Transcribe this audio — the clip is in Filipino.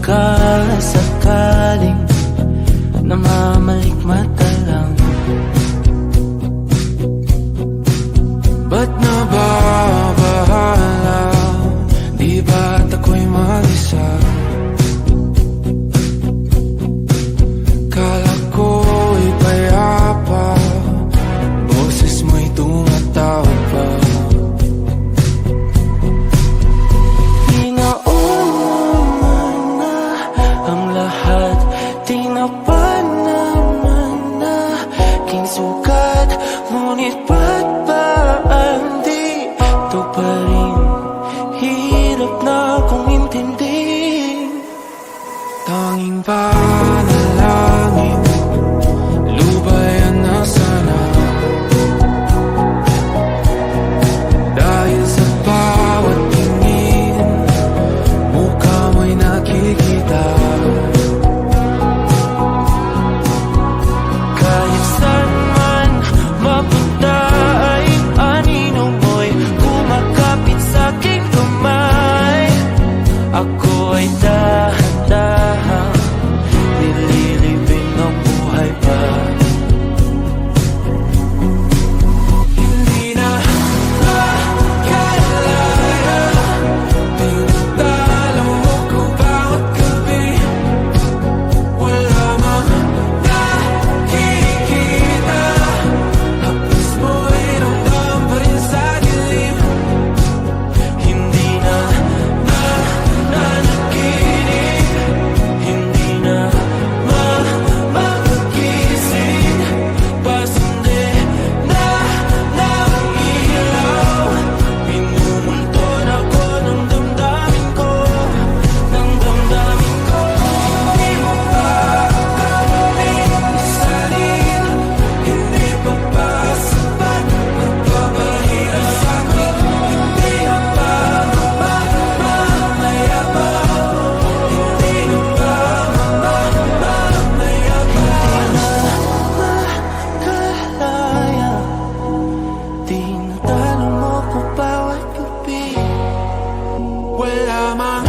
Pagkasakaling namamalikmata lang, ba't nababahala? Di ba't ako'y mag-isa? Kala ko'y payapa, boses mo'y tumatawag pa. Tinauman na ang lahat, tinapan naman na aking sugat. Ngunit ba't ba andito pa rin? Hirap na akong intindihin. Tanging panalangin, lubayan na sana. Dahil sa bawat tingin, mukha mo'y nakikita. Kahit saan man mapunta ay anino mo'y kumakapit sa'king kamay. Ako ay dahan-dahan nililibing ng buhay pa. Hindi na makalaya, tinatalo mo ko bawat gabi. Wala mang nakikita, hapos mo'y ramdam pa rin sa dilim. Hindi na nanaginip, hindi na mapagising. Pasende na ng ilaw, pinumulton ako ng damdamin ko, ng damdamin ko. Hindi mo pa kami isalin, hindi pa ba sapat magpapahira sa'kin? Hindi na ba mamamayabang? Hindi na ba mamamayabang? Makalaya, tinatalo mo ko bawat gabi. Wala mang